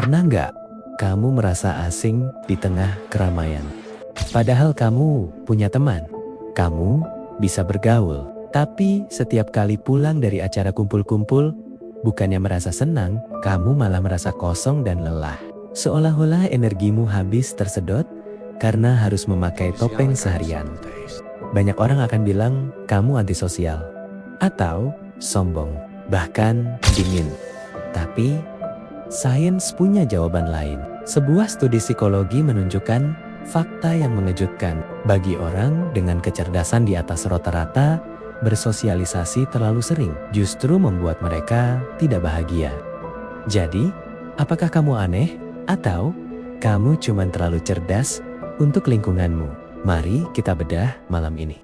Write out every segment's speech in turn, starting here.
Pernah nggak kamu merasa asing di tengah keramaian? Padahal kamu punya teman, kamu bisa bergaul. Tapi setiap kali pulang dari acara kumpul-kumpul, bukannya merasa senang, kamu malah merasa kosong dan lelah. Seolah-olah energimu habis tersedot karena harus memakai topeng seharian. Banyak orang akan bilang kamu antisosial atau sombong, bahkan dingin. Tapi sains punya jawaban lain. Sebuah studi psikologi menunjukkan fakta yang mengejutkan. Bagi orang dengan kecerdasan di atas rata-rata, bersosialisasi terlalu sering justru membuat mereka tidak bahagia. Jadi, apakah kamu aneh? Atau kamu cuma terlalu cerdas untuk lingkunganmu? Mari kita bedah malam ini.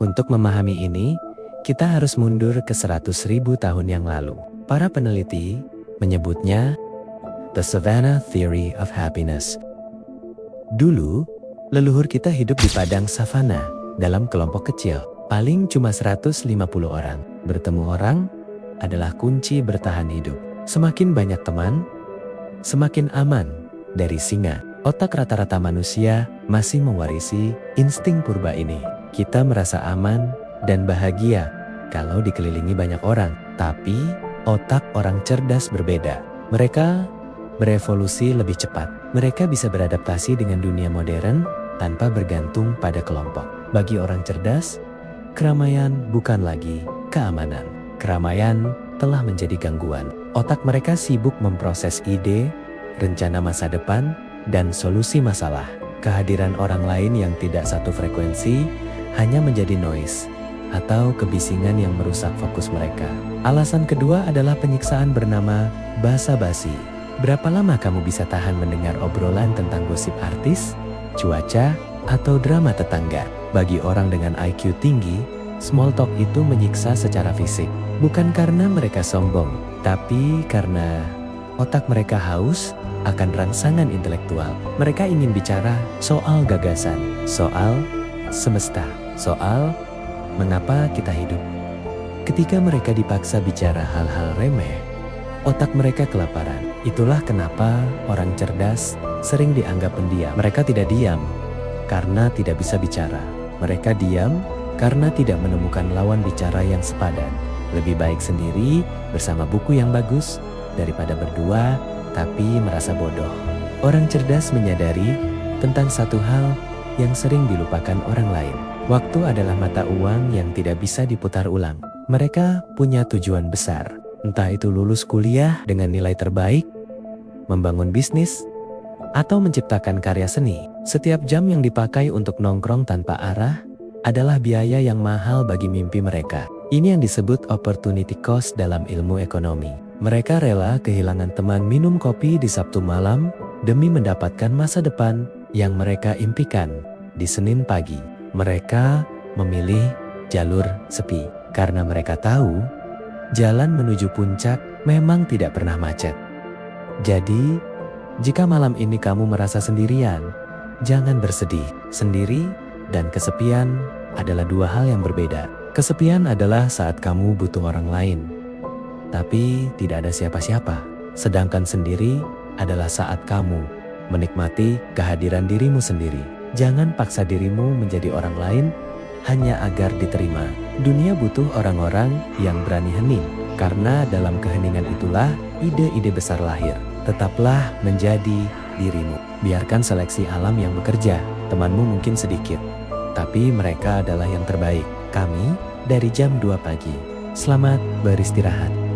Untuk memahami ini, kita harus mundur ke 100.000 tahun yang lalu. Para peneliti menyebutnya The Savannah Theory of Happiness. Dulu, leluhur kita hidup di padang savana dalam kelompok kecil. Paling cuma 150 orang. Bertemu orang adalah kunci bertahan hidup. Semakin banyak teman, semakin aman dari singa. Otak rata-rata manusia masih mewarisi insting purba ini. Kita merasa aman dan bahagia kalau dikelilingi banyak orang. Tapi otak orang cerdas berbeda. Mereka berevolusi lebih cepat. Mereka bisa beradaptasi dengan dunia modern tanpa bergantung pada kelompok. Bagi orang cerdas, keramaian bukan lagi keamanan. Keramaian telah menjadi gangguan. Otak mereka sibuk memproses ide, rencana masa depan, dan solusi masalah. Kehadiran orang lain yang tidak satu frekuensi hanya menjadi noise atau kebisingan yang merusak fokus mereka. Alasan kedua adalah penyiksaan bernama basa-basi. Berapa lama kamu bisa tahan mendengar obrolan tentang gosip artis, cuaca, atau drama tetangga? Bagi orang dengan IQ tinggi, small talk itu menyiksa secara fisik. Bukan karena mereka sombong, tapi karena otak mereka haus akan rangsangan intelektual. Mereka ingin bicara soal gagasan, soal semesta, soal mengapa kita hidup. Ketika mereka dipaksa bicara hal-hal remeh, otak mereka kelaparan. Itulah kenapa orang cerdas sering dianggap pendiam. Mereka tidak diam karena tidak bisa bicara. Mereka diam karena tidak menemukan lawan bicara yang sepadan. Lebih baik sendiri bersama buku yang bagus daripada berdua tapi merasa bodoh. Orang cerdas menyadari tentang satu hal yang sering dilupakan orang lain. Waktu adalah mata uang yang tidak bisa diputar ulang. Mereka punya tujuan besar, entah itu lulus kuliah dengan nilai terbaik, membangun bisnis, atau menciptakan karya seni. Setiap jam yang dipakai untuk nongkrong tanpa arah adalah biaya yang mahal bagi mimpi mereka. Ini yang disebut opportunity cost dalam ilmu ekonomi. Mereka rela kehilangan teman minum kopi di Sabtu malam demi mendapatkan masa depan yang mereka impikan di Senin pagi. Mereka memilih jalur sepi karena mereka tahu jalan menuju puncak memang tidak pernah macet. Jadi, jika malam ini kamu merasa sendirian, jangan bersedih. Sendiri dan kesepian adalah dua hal yang berbeda. Kesepian adalah saat kamu butuh orang lain, tapi tidak ada siapa-siapa. Sedangkan sendiri adalah saat kamu menikmati kehadiran dirimu sendiri. Jangan paksa dirimu menjadi orang lain hanya agar diterima. Dunia butuh orang-orang yang berani hening, karena dalam keheningan itulah ide-ide besar lahir. Tetaplah menjadi dirimu. Biarkan seleksi alam yang bekerja. Temanmu mungkin sedikit, tapi mereka adalah yang terbaik. Kami dari jam 2 pagi. Selamat beristirahat.